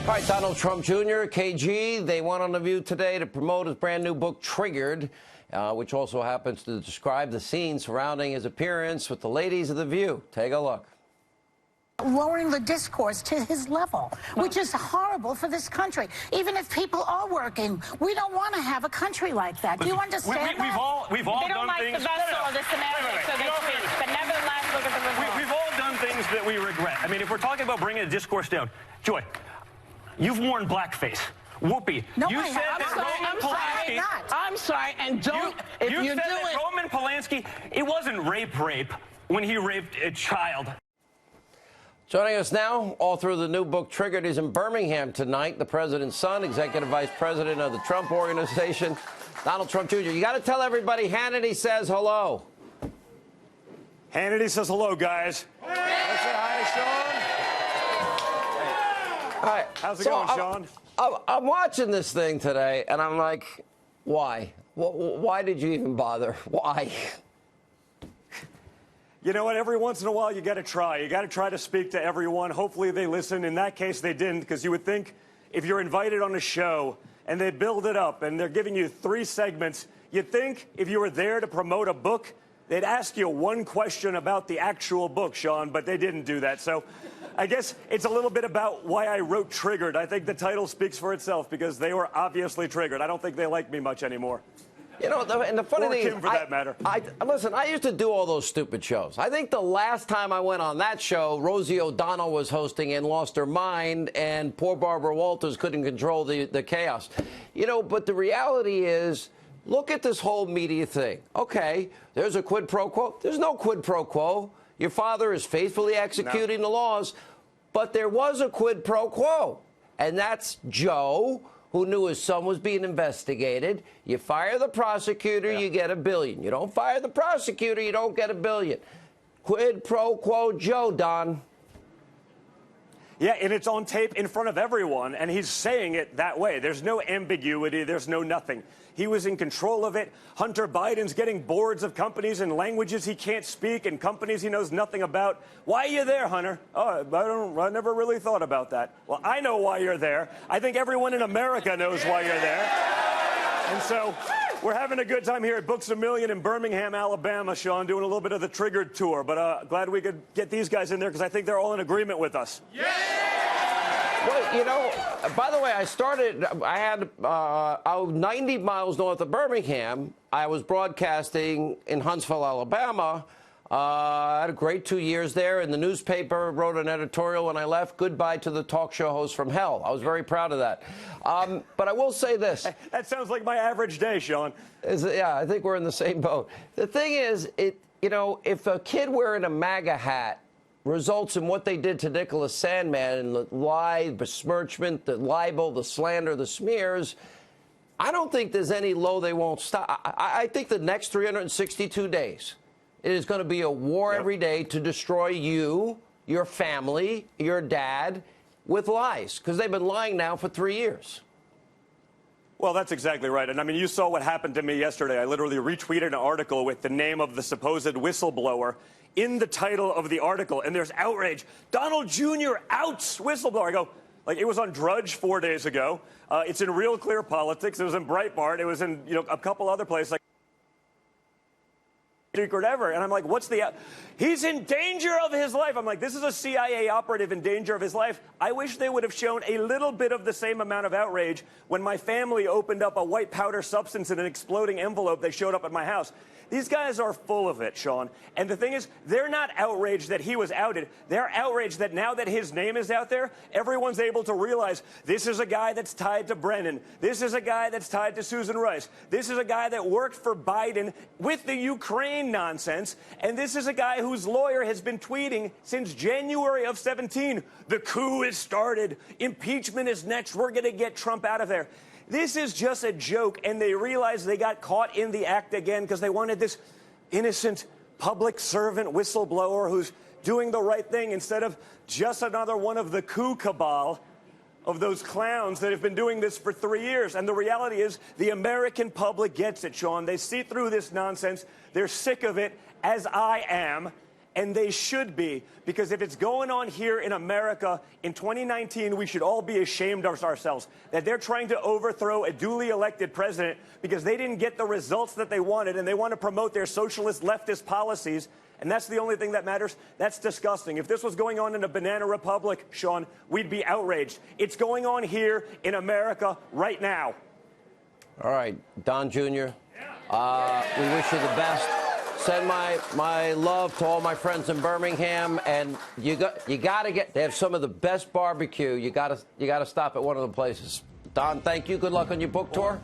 All right, Donald Trump Jr., KG, they went on The View today to promote his brand new book, Triggered, which also happens to describe the scene surrounding his appearance with the ladies of The View. Take a look. Lowering the discourse to his level, which is horrible for this country. Even if people are working, we don't want to have a country like that. Do you understand that? We've all they don't done like things. The vessel or the semantics of the truth, but nevertheless, look at the result. We've all done things that we regret. I mean, if we're talking about bringing a discourse down, Joy, you've worn blackface. Whoopi, No, you I said haven't. that Roman Polanski. I'm sorry, and don't. You said that Roman Polanski, it wasn't rape when he raped a child. Joining us now, author of the new book, Triggered, is in Birmingham tonight. The president's son, executive vice president of the Trump Organization, Donald Trump Jr. You got to tell everybody Hannity says hello. Hannity says hello, guys. Hey. Let's say hi, Sean. All right. How's it going, Sean? I'm watching this thing today, and I'm like, why? Why did you even bother? Why? You know what? Every once in a while, you got to try. You got to try to speak to everyone. Hopefully they listen. In that case, they didn't, because you would think if you're invited on a show and they build it up and they're giving you 3 segments, you'd think if you were there to promote a book, they'd ask you one question about the actual book, Sean, but they didn't do that. So I guess it's a little bit about why I wrote Triggered. I think the title speaks for itself because they were obviously triggered. I don't think they like me much anymore. You know, and the funny thing Kim, is, for that matter. Listen, I used to do all those stupid shows. I think the last time I went on that show, Rosie O'Donnell was hosting and lost her mind, and poor Barbara Walters couldn't control the chaos. You know, but the reality is, look at this whole media thing. Okay, there's a quid pro quo. There's no quid pro quo. Your father is faithfully executing the laws, but there was a quid pro quo, and that's Joe, who knew his son was being investigated. You fire the prosecutor, you get $1 billion. You don't fire the prosecutor, you don't get $1 billion. Quid pro quo Joe, Don. Yeah, and it's on tape in front of everyone, and he's saying it that way. There's no ambiguity. There's no nothing. He was in control of it. Hunter Biden's getting boards of companies in languages he can't speak and companies he knows nothing about. Why are you there, Hunter? Oh, I never really thought about that. Well, I know why you're there. I think everyone in America knows why you're there. And so we're having a good time here at Books A Million in Birmingham, Alabama, Sean, doing a little bit of the Triggered tour. But glad we could get these guys in there because I think they're all in agreement with us. Yeah! Well, you know, by the way, I had 90 miles north of Birmingham. I was broadcasting in Huntsville, Alabama. I had a great 2 years there. In the newspaper, wrote an editorial when I left, goodbye to the talk show host from hell. I was very proud of that. But I will say this. That sounds like my average day, Sean. Yeah, I think we're in the same boat. The thing is, you know, if a kid wearing a MAGA hat results in what they did to Nicholas Sandmann and the lie, besmirchment, the libel, the slander, the smears, I don't think there's any low they won't stop. I think the next 362 days, it is going to be a war every day to destroy you, your family, your dad, with lies, because they've been lying now for 3 years. Well, that's exactly right. And I mean, you saw what happened to me yesterday. I literally retweeted an article with the name of the supposed whistleblower in the title of the article, and there's outrage. Donald Jr. outs whistleblower. I go, like, it was on Drudge 4 days ago. It's in Real Clear Politics. It was in Breitbart. It was in, you know, a couple other places. Like, secret ever. And I'm like, what's the... He's in danger of his life. I'm like, this is a CIA operative in danger of his life. I wish they would have shown a little bit of the same amount of outrage when my family opened up a white powder substance in an exploding envelope they showed up at my house. These guys are full of it, Sean. And the thing is, they're not outraged that he was outed. They're outraged that now that his name is out there, everyone's able to realize this is a guy that's tied to Brennan. This is a guy that's tied to Susan Rice. This is a guy that worked for Biden with the Ukraine nonsense. And this is a guy whose lawyer has been tweeting since January of 17. The coup is started. Impeachment is next. We're going to get Trump out of there. This is just a joke, and they realized they got caught in the act again because they wanted this innocent public servant whistleblower who's doing the right thing instead of just another one of the coup cabal of those clowns that have been doing this for 3 years. And the reality is the American public gets it, Sean. They see through this nonsense. They're sick of it, as I am. And they should be, because if it's going on here in America in 2019, we should all be ashamed of ourselves that they're trying to overthrow a duly elected president because they didn't get the results that they wanted, and they want to promote their socialist leftist policies. And that's the only thing that matters. That's disgusting. If this was going on in a banana republic, Sean, we'd be outraged. It's going on here in America right now. All right, Don Jr., we wish you the best. Send my love to all my friends in Birmingham, and you got to get. They have some of the best barbecue. You got to stop at one of the places. Don, thank you. Good luck on your book tour.